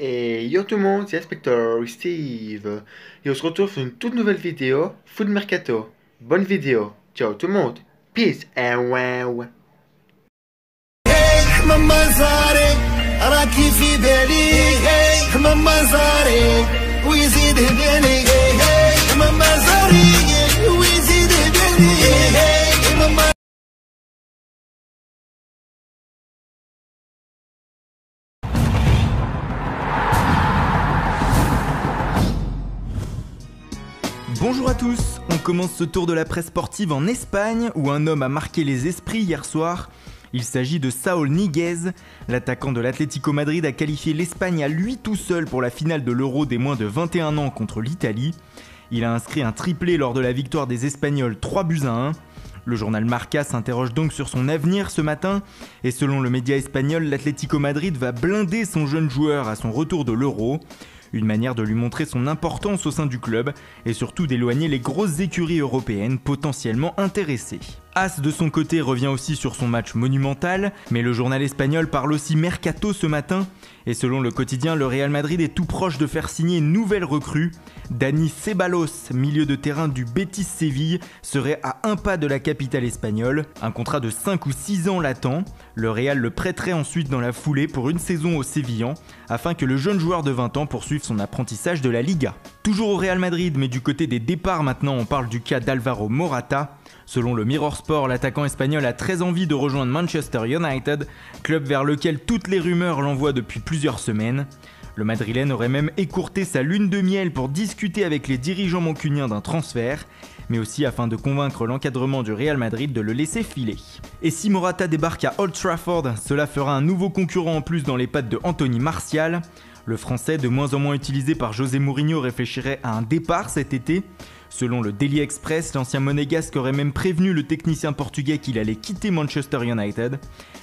Et yo tout le monde, c'est Inspector Steve. Et on se retrouve sur une toute nouvelle vidéo, Food Mercato. Bonne vidéo. Ciao tout le monde. Peace and wow. ماما زاري راكي في بالي ماما زاري ويزيد بالي ماما زاري ويزيد بالي ماما. Bonjour à tous, on commence ce tour de la presse sportive en Espagne où un homme a marqué les esprits hier soir. Il s'agit de Saúl Ñíguez. L'attaquant de l'Atlético Madrid a qualifié l'Espagne à lui tout seul pour la finale de l'Euro des moins de 21 ans contre l'Italie. Il a inscrit un triplé lors de la victoire des Espagnols 3-1. Le journal Marca s'interroge donc sur son avenir ce matin et selon le média espagnol, l'Atlético Madrid va blinder son jeune joueur à son retour de l'Euro. Une manière de lui montrer son importance au sein du club et surtout d'éloigner les grosses écuries européennes potentiellement intéressées. As de son côté revient aussi sur son match monumental, mais le journal espagnol parle aussi mercato ce matin et selon le quotidien, le Real Madrid est tout proche de faire signer une nouvelle recrue. Dani Ceballos, milieu de terrain du Betis Séville, serait à un pas de la capitale espagnole. Un contrat de 5 ou 6 ans l'attend. Le Real le prêterait ensuite dans la foulée pour une saison au Sévillan afin que le jeune joueur de 20 ans poursuive son apprentissage de la Liga. Toujours au Real Madrid, mais du côté des départs maintenant, on parle du cas d'Alvaro Morata. Selon le Mirror Sport, l'attaquant espagnol a très envie de rejoindre Manchester United, club vers lequel toutes les rumeurs l'envoient depuis plusieurs semaines. Le Madrilène aurait même écourté sa lune de miel pour discuter avec les dirigeants mancuniens d'un transfert, mais aussi afin de convaincre l'encadrement du Real Madrid de le laisser filer. Et si Morata débarque à Old Trafford, cela fera un nouveau concurrent en plus dans les pattes de Anthony Martial. Le Français, de moins en moins utilisé par José Mourinho, réfléchirait à un départ cet été. Selon le Daily Express, l'ancien monégasque aurait même prévenu le technicien portugais qu'il allait quitter Manchester United,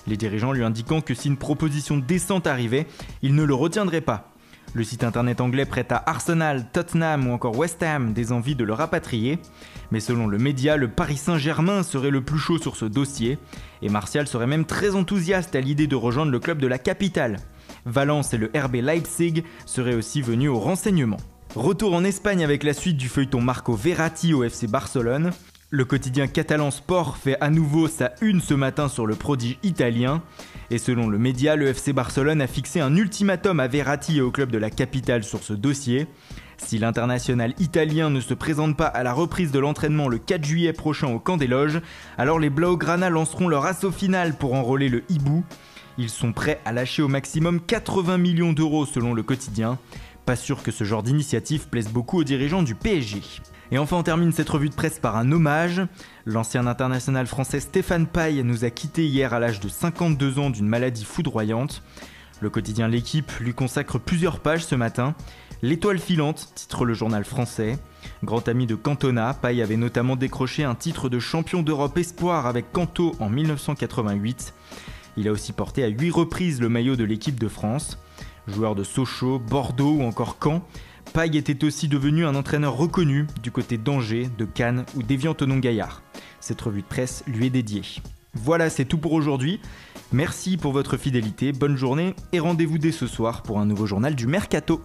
les dirigeants lui indiquant que si une proposition décente arrivait, il ne le retiendrait pas. Le site internet anglais prête à Arsenal, Tottenham ou encore West Ham des envies de le rapatrier, mais selon le média, le Paris Saint-Germain serait le plus chaud sur ce dossier, et Martial serait même très enthousiaste à l'idée de rejoindre le club de la capitale. Valence et le RB Leipzig seraient aussi venus au renseignement. Retour en Espagne avec la suite du feuilleton Marco Verratti au FC Barcelone. Le quotidien catalan Sport fait à nouveau sa une ce matin sur le prodige italien. Et selon le média, le FC Barcelone a fixé un ultimatum à Verratti et au club de la capitale sur ce dossier. Si l'international italien ne se présente pas à la reprise de l'entraînement le 4 juillet prochain au Camp des Loges, alors les Blaugrana lanceront leur assaut final pour enrôler le hibou. Ils sont prêts à lâcher au maximum 80 millions d'euros selon le quotidien. Pas sûr que ce genre d'initiative plaise beaucoup aux dirigeants du PSG. Et enfin on termine cette revue de presse par un hommage. L'ancien international français Stéphane Paille nous a quittés hier à l'âge de 52 ans d'une maladie foudroyante. Le quotidien L'Équipe lui consacre plusieurs pages ce matin. L'étoile filante, titre le journal français. Grand ami de Cantona, Paille avait notamment décroché un titre de champion d'Europe espoir avec Canto en 1988. Il a aussi porté à 8 reprises le maillot de l'équipe de France. Joueur de Sochaux, Bordeaux ou encore Caen, Paille était aussi devenu un entraîneur reconnu du côté d'Angers, de Cannes ou d'Évian-Thonon-Gaillard. Cette revue de presse lui est dédiée. Voilà, c'est tout pour aujourd'hui. Merci pour votre fidélité, bonne journée et rendez-vous dès ce soir pour un nouveau journal du Mercato.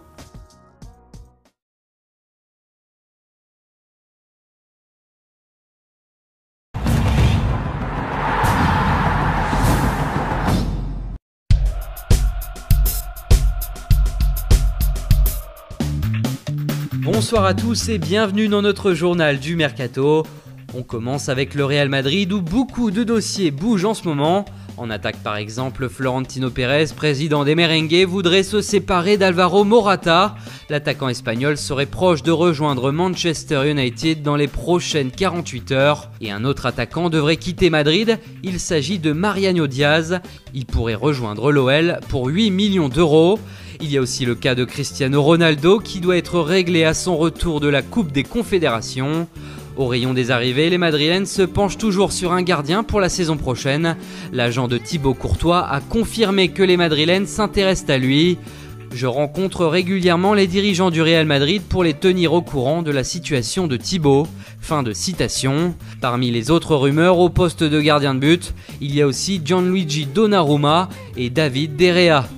Bonsoir à tous et bienvenue dans notre journal du Mercato. On commence avec le Real Madrid où beaucoup de dossiers bougent en ce moment. En attaque par exemple, Florentino Pérez, président des Merengues, voudrait se séparer d'Alvaro Morata. L'attaquant espagnol serait proche de rejoindre Manchester United dans les prochaines 48 heures. Et un autre attaquant devrait quitter Madrid, il s'agit de Mariano Diaz. Il pourrait rejoindre l'OL pour 8 millions d'euros. Il y a aussi le cas de Cristiano Ronaldo qui doit être réglé à son retour de la Coupe des Confédérations. Au rayon des arrivées, les Madrilènes se penchent toujours sur un gardien pour la saison prochaine. L'agent de Thibaut Courtois a confirmé que les Madrilènes s'intéressent à lui. Je rencontre régulièrement les dirigeants du Real Madrid pour les tenir au courant de la situation de Thibaut. Fin de citation. Parmi les autres rumeurs au poste de gardien de but, il y a aussi Gianluigi Donnarumma et David De Gea.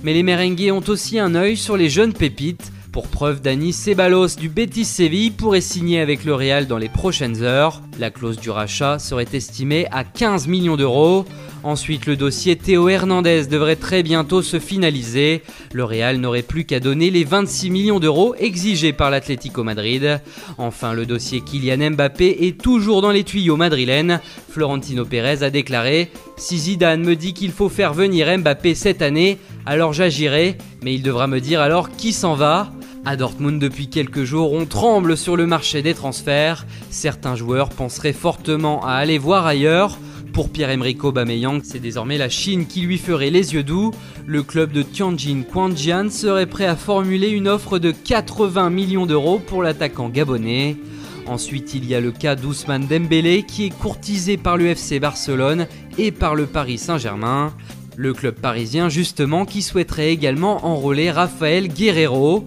Mais les merengues ont aussi un œil sur les jeunes pépites. Pour preuve, Dani Ceballos du Betis Séville pourrait signer avec le Real dans les prochaines heures. La clause du rachat serait estimée à 15 millions d'euros. Ensuite, le dossier Théo Hernandez devrait très bientôt se finaliser. Le Real n'aurait plus qu'à donner les 26 millions d'euros exigés par l'Atlético Madrid. Enfin, le dossier Kylian Mbappé est toujours dans les tuyaux madrilènes. Florentino Pérez a déclaré « Si Zidane me dit qu'il faut faire venir Mbappé cette année, alors j'agirai, mais il devra me dire alors qui s'en va ». À Dortmund, depuis quelques jours, on tremble sur le marché des transferts. Certains joueurs penseraient fortement à aller voir ailleurs. Pour Pierre-Emerick Aubameyang, c'est désormais la Chine qui lui ferait les yeux doux. Le club de Tianjin Quanjian serait prêt à formuler une offre de 80 millions d'euros pour l'attaquant gabonais. Ensuite, il y a le cas d'Ousmane Dembélé qui est courtisé par le FC Barcelone et par le Paris Saint-Germain. Le club parisien justement qui souhaiterait également enrôler Raphaël Guerreiro.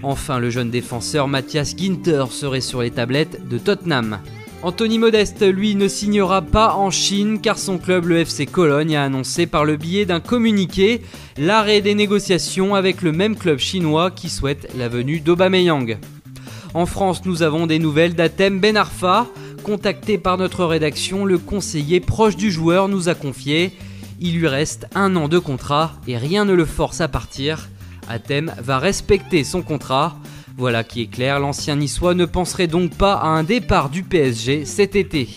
Enfin, le jeune défenseur Matthias Ginter serait sur les tablettes de Tottenham. Anthony Modeste, lui, ne signera pas en Chine car son club, le FC Cologne, a annoncé par le biais d'un communiqué l'arrêt des négociations avec le même club chinois qui souhaite la venue d'Aubameyang. En France, nous avons des nouvelles d'Hatem Ben Arfa. Contacté par notre rédaction, le conseiller proche du joueur nous a confié « Il lui reste 1 an de contrat et rien ne le force à partir. Hatem va respecter son contrat. » Voilà qui est clair, l'ancien niçois ne penserait donc pas à un départ du PSG cet été.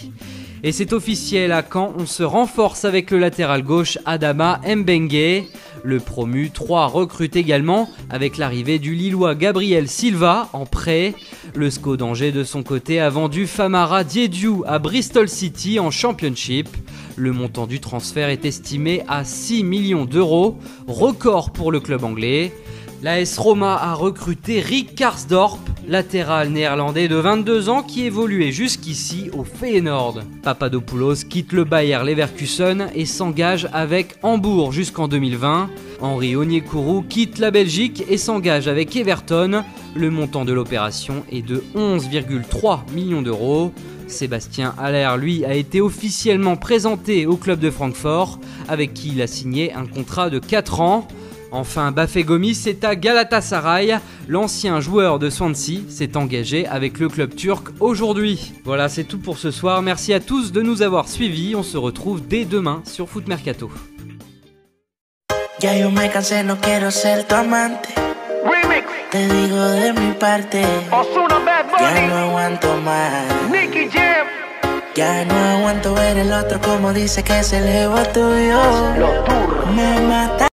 Et c'est officiel, à Caen, on se renforce avec le latéral gauche Adama Mbengue. Le promu 3 recrute également avec l'arrivée du Lillois Gabriel Silva en prêt. Le SCO d'Angers de son côté a vendu Famara Diédhiou à Bristol City en Championship. Le montant du transfert est estimé à 6 millions d'euros, record pour le club anglais. L'AS Roma a recruté Rick Karsdorp, latéral néerlandais de 22 ans qui évoluait jusqu'ici au Feyenoord. Papadopoulos quitte le Bayer Leverkusen et s'engage avec Hambourg jusqu'en 2020. Henri Onyekuru quitte la Belgique et s'engage avec Everton. Le montant de l'opération est de 11,3 millions d'euros. Sébastien Haller, lui, a été officiellement présenté au club de Francfort, avec qui il a signé un contrat de 4 ans. Enfin, Bafé Gomis est à Galatasaray. L'ancien joueur de Swansea s'est engagé avec le club turc aujourd'hui. Voilà, c'est tout pour ce soir. Merci à tous de nous avoir suivis. On se retrouve dès demain sur Foot Mercato. Ya yo me cansé, no quiero ser tu amante. Remix, Te digo de mi parte, Ozuna Bad ya Bunny, no aguanto más. Nicky Jam, Ya no aguanto ver el otro como dice que se le va tuyo. Los Turros. Me mata.